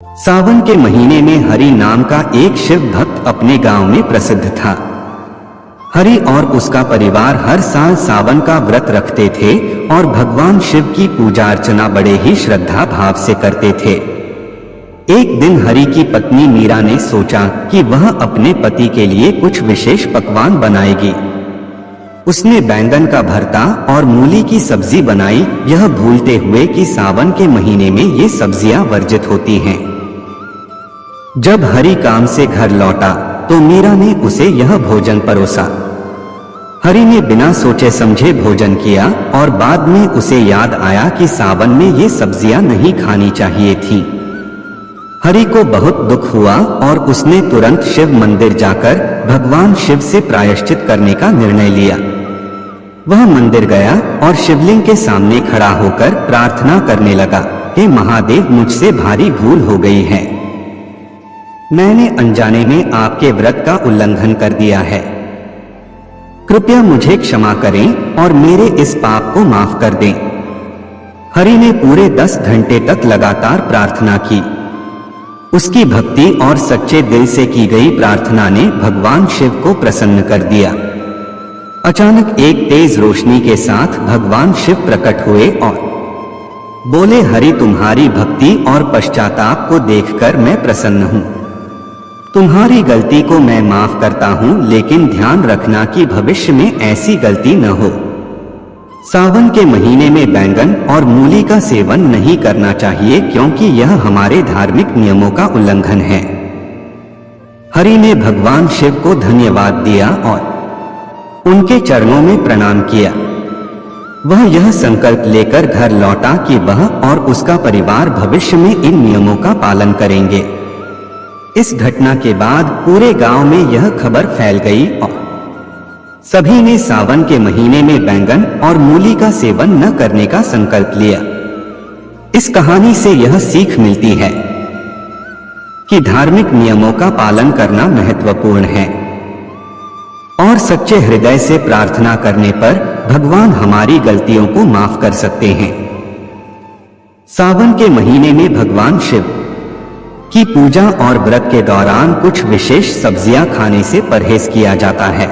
सावन के महीने में हरि नाम का एक शिव भक्त अपने गांव में प्रसिद्ध था। हरि और उसका परिवार हर साल सावन का व्रत रखते थे और भगवान शिव की पूजा अर्चना बड़े ही श्रद्धा भाव से करते थे। एक दिन हरि की पत्नी मीरा ने सोचा कि वह अपने पति के लिए कुछ विशेष पकवान बनाएगी। उसने बैंगन का भरता और मूली की सब्जी बनाई, यह भूलते हुए कि सावन के महीने में ये सब्जियां वर्जित होती हैं। जब हरि काम से घर लौटा तो मीरा ने उसे यह भोजन परोसा। हरि ने बिना सोचे समझे भोजन किया और बाद में उसे याद आया कि सावन में ये सब्जियां नहीं खानी चाहिए थीं। हरि को बहुत दुख हुआ और उसने तुरंत शिव मंदिर जाकर भगवान शिव से प्रायश्चित करने का निर्णय लिया। वह मंदिर गया और शिवलिंग के सामने खड़ा होकर प्रार्थना करने लगा, हे महादेव, मुझसे भारी भूल हो गई है। मैंने अनजाने में आपके व्रत का उल्लंघन कर दिया है। कृपया मुझे क्षमा करें और मेरे इस पाप को माफ कर दें। हरि ने पूरे 10 घंटे तक लगातार प्रार्थना की। उसकी भक्ति और सच्चे दिल से की गई प्रार्थना ने भगवान शिव को प्रसन्न कर दिया। अचानक एक तेज रोशनी के साथ भगवान शिव प्रकट हुए और बोले, हरि, तुम्हारी भक्ति और पश्चाताप को देखकर मैं प्रसन्न हूँ। तुम्हारी गलती को मैं माफ करता हूँ, लेकिन ध्यान रखना कि भविष्य में ऐसी गलती न हो। सावन के महीने में बैंगन और मूली का सेवन नहीं करना चाहिए क्योंकि यह हमारे धार्मिक नियमों का उल्लंघन है। हरि ने भगवान शिव को धन्यवाद दिया और उनके चरणों में प्रणाम किया। वह यह संकल्प लेकर घर लौटा कि वह और उसका परिवार भविष्य में इन नियमों का पालन करेंगे। इस घटना के बाद पूरे गांव में यह खबर फैल गई और सभी ने सावन के महीने में बैंगन और मूली का सेवन न करने का संकल्प लिया। इस कहानी से यह सीख मिलती है कि धार्मिक नियमों का पालन करना महत्वपूर्ण है और सच्चे हृदय से प्रार्थना करने पर भगवान हमारी गलतियों को माफ कर सकते हैं। सावन के महीने में भगवान शिव की पूजा और व्रत के दौरान कुछ विशेष सब्जियां खाने से परहेज किया जाता है।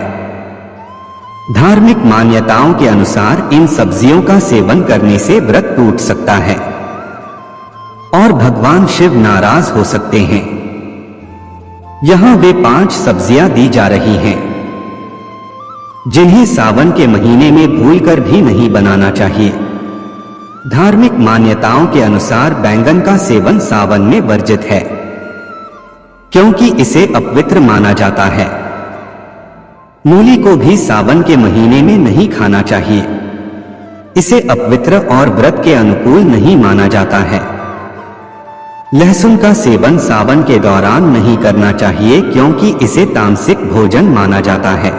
धार्मिक मान्यताओं के अनुसार इन सब्जियों का सेवन करने से व्रत टूट सकता है और भगवान शिव नाराज हो सकते हैं। यहां वे 5 सब्जियां दी जा रही हैं जिन्हें सावन के महीने में भूलकर भी नहीं बनाना चाहिए। धार्मिक मान्यताओं के अनुसार बैंगन का सेवन सावन में वर्जित है क्योंकि इसे अपवित्र माना जाता है। मूली को भी सावन के महीने में नहीं खाना चाहिए, इसे अपवित्र और व्रत के अनुकूल नहीं माना जाता है। लहसुन का सेवन सावन के दौरान नहीं करना चाहिए क्योंकि इसे तामसिक भोजन माना जाता है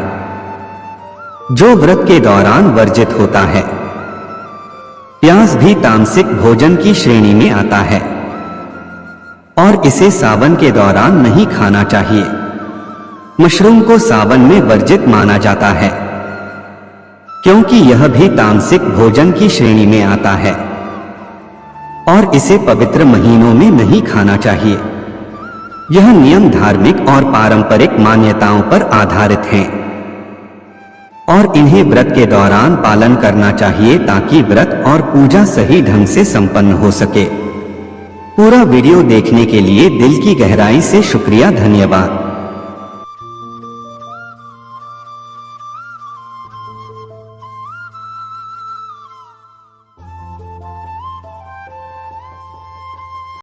जो व्रत के दौरान वर्जित होता है। प्याज भी तामसिक भोजन की श्रेणी में आता है और इसे सावन के दौरान नहीं खाना चाहिए। मशरूम को सावन में वर्जित माना जाता है क्योंकि यह भी तामसिक भोजन की श्रेणी में आता है और इसे पवित्र महीनों में नहीं खाना चाहिए। यह नियम धार्मिक और पारंपरिक मान्यताओं पर आधारित हैं और इन्हें व्रत के दौरान पालन करना चाहिए ताकि व्रत और पूजा सही ढंग से संपन्न हो सके। पूरा वीडियो देखने के लिए दिल की गहराई से शुक्रिया, धन्यवाद।